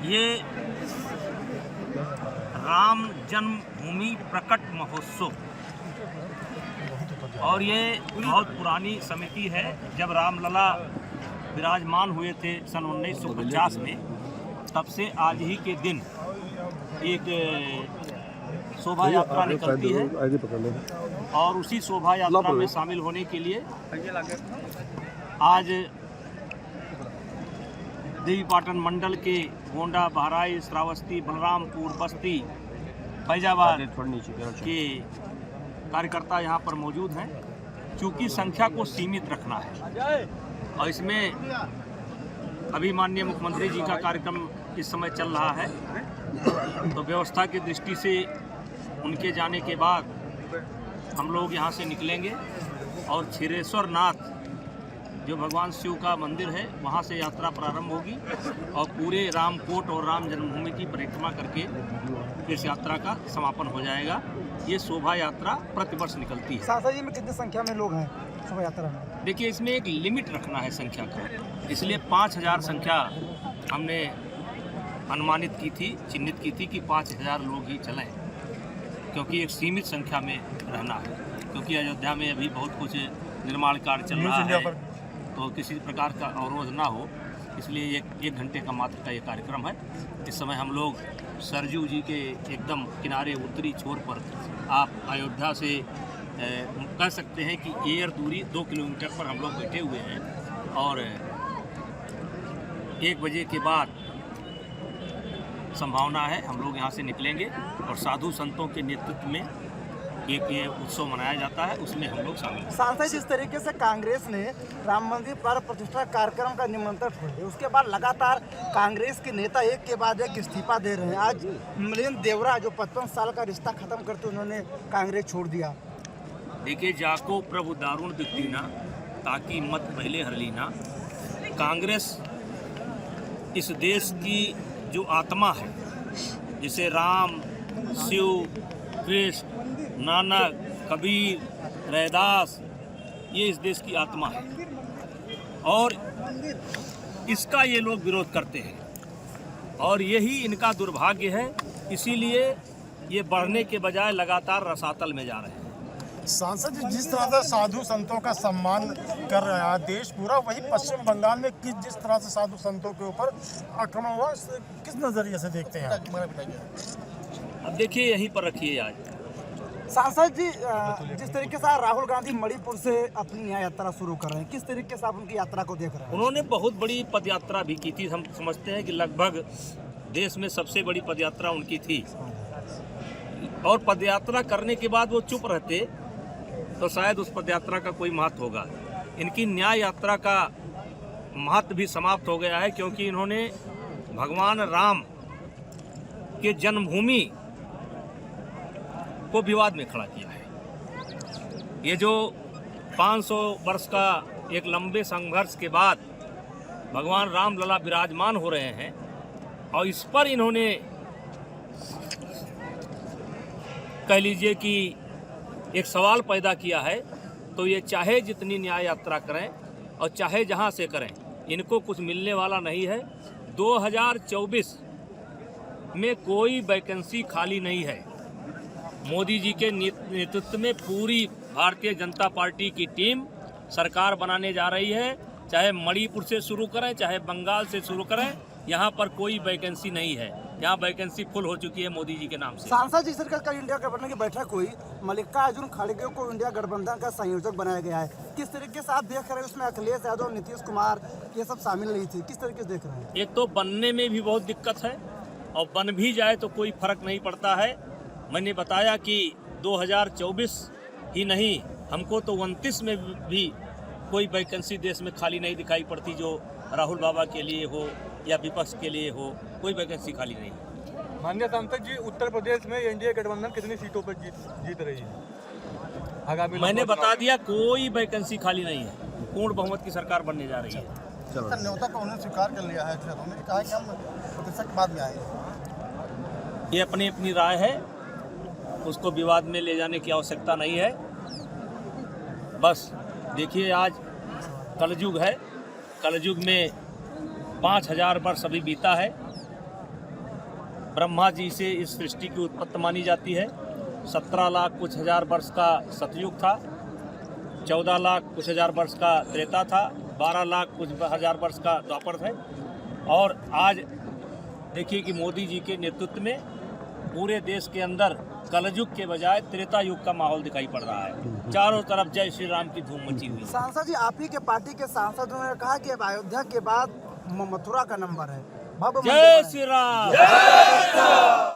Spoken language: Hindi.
ये राम जन्मभूमि प्रकट महोत्सव और ये बहुत पुरानी समिति है। जब रामलला विराजमान हुए थे सन 1950 में, तब से आज ही के दिन एक शोभा यात्रा निकलती है और उसी शोभा यात्रा में शामिल होने के लिए आज देवीपाटन मंडल के गोंडा, बहराइच, श्रावस्ती, बलरामपुर, बस्ती, फैजाबाद के कार्यकर्ता यहाँ पर मौजूद हैं। चूँकि संख्या को सीमित रखना है और इसमें अभी माननीय मुख्यमंत्री जी का कार्यक्रम इस समय चल रहा है, तो व्यवस्था की दृष्टि से उनके जाने के बाद हम लोग यहाँ से निकलेंगे और क्षीरेश्वर नाथ जो भगवान शिव का मंदिर है वहाँ से यात्रा प्रारंभ होगी और पूरे रामकोट और राम जन्मभूमि की परिक्रमा करके इस यात्रा का समापन हो जाएगा। ये शोभा यात्रा प्रतिवर्ष निकलती है। सांसद जी में कितनी संख्या में लोग हैं शोभा यात्रा में? देखिए, इसमें एक लिमिट रखना है संख्या का, इसलिए 5000 संख्या हमने अनुमानित की थी, चिन्हित की थी कि 5000 लोग ही चलें, क्योंकि एक सीमित संख्या में रहना है। क्योंकि अयोध्या में अभी बहुत कुछ निर्माण कार्य चल रहा है, तो किसी प्रकार का अवरोध ना हो, इसलिए एक घंटे का मात्र का ये कार्यक्रम है। इस समय हम लोग सरजू जी के एकदम किनारे उत्तरी छोर पर, आप अयोध्या से कह सकते हैं कि एयर दूरी 2 किलोमीटर पर हम लोग बैठे हुए हैं और 1 बजे के बाद संभावना है हम लोग यहाँ से निकलेंगे और साधु संतों के नेतृत्व में एक ये उत्सव मनाया जाता है, उसमें हम लोग शामिल हैं। सांसद, जिस तरीके से कांग्रेस ने राम मंदिर प्राण प्रतिष्ठा कार्यक्रम का निमंत्रण छोड़ा, उसके बाद लगातार कांग्रेस के नेता एक के बाद एक इस्तीफा दे रहे हैं। आज मिलिंद देवरा जो 55 साल का रिश्ता खत्म करते उन्होंने कांग्रेस छोड़ दिया। देखिए, जाको प्रभु दारुण दिखतीना ताकि मत पहले हर लीना। कांग्रेस इस देश की जो आत्मा है, जिसे राम, शिव, कृष्ण, नानक, कबीर, रैदास, ये इस देश की आत्मा है और इसका ये लोग विरोध करते हैं और यही इनका दुर्भाग्य है। इसीलिए ये बढ़ने के बजाय लगातार रसातल में जा रहे हैं। सांसद जी, जिस तरह से साधु संतों का सम्मान कर रहा है देश पूरा, वही पश्चिम बंगाल में जिस तरह से साधु संतों के ऊपर आक्रमण हुआ, किस नजरिए से देखते हैं? अब देखिए, यहीं पर रखिए। आज सांसद जी, जिस तरीके से राहुल गांधी मणिपुर से अपनी न्याय यात्रा शुरू कर रहे हैं, किस तरीके से आप उनकी यात्रा को देख रहे हैं? उन्होंने बहुत बड़ी पदयात्रा भी की थी। हम समझते हैं कि लगभग देश में सबसे बड़ी पदयात्रा उनकी थी और पदयात्रा करने के बाद वो चुप रहते तो शायद उस पदयात्रा का कोई महत्व होगा। इनकी न्याय यात्रा का महत्व भी समाप्त हो गया है, क्योंकि इन्होंने भगवान राम के जन्मभूमि को विवाद में खड़ा किया है। ये जो 500 वर्ष का एक लंबे संघर्ष के बाद भगवान रामलला विराजमान हो रहे हैं और इस पर इन्होंने कह लीजिए कि एक सवाल पैदा किया है, तो ये चाहे जितनी न्याय यात्रा करें और चाहे जहां से करें, इनको कुछ मिलने वाला नहीं है। 2024 में कोई वैकेंसी खाली नहीं है। मोदी जी के नेतृत्व में पूरी भारतीय जनता पार्टी की टीम सरकार बनाने जा रही है। चाहे मणिपुर से शुरू करें, चाहे बंगाल से शुरू करें, यहाँ पर कोई वैकेंसी नहीं है। यहाँ वैकेंसी फुल हो चुकी है मोदी जी के नाम से। सांसद जी, सरकार का इंडिया गठबंधन की बैठक हुई, मल्लिकार्जुन खड़गे को इंडिया गठबंधन का संयोजक बनाया गया है। किस तरीके से आप देख रहे हैं? उसमें अखिलेश यादव, नीतीश कुमार ये सब शामिल नहीं थे, किस तरीके से देख रहे हैं? एक तो बनने में भी बहुत दिक्कत है और बन भी जाए तो कोई फर्क नहीं पड़ता है। मैंने बताया कि 2024 ही नहीं, हमको तो 29 में भी कोई वैकेंसी देश में खाली नहीं दिखाई पड़ती, जो राहुल बाबा के लिए हो या विपक्ष के लिए हो, कोई वैकेंसी खाली नहीं। माननीय सांसद जी, उत्तर प्रदेश में एनडीए गठबंधन कितनी सीटों पर जीत रही है आगामी? मैंने बता दिया, कोई वैकेंसी खाली नहीं है। पूर्ण बहुमत की सरकार बनने जा रही है। न्योता को उन्होंने स्वीकार कर लिया है, उन्होंने कहा कि हम प्रतिशत के बाद में आएंगे। ये अपनी अपनी राय है, उसको विवाद में ले जाने की आवश्यकता नहीं है। बस देखिए, आज कलयुग है, कलयुग में 5000 वर्ष अभी बीता है ब्रह्मा जी से इस सृष्टि की उत्पत्ति मानी जाती है। 17 लाख कुछ हजार वर्ष का सतयुग था, 14 लाख कुछ हजार वर्ष का त्रेता था, 12 लाख कुछ हजार वर्ष का द्वापर था। और आज देखिए कि मोदी जी के नेतृत्व में पूरे देश के अंदर कलयुग के बजाय त्रेता युग का माहौल दिखाई पड़ रहा है। चारों तरफ जय श्री राम की धूम मची हुई है। सांसद जी, आप ही के पार्टी के सांसदों ने कहा कि अब अयोध्या के बाद मथुरा का नंबर है। भव्य मंदिर जय बने। श्री राम।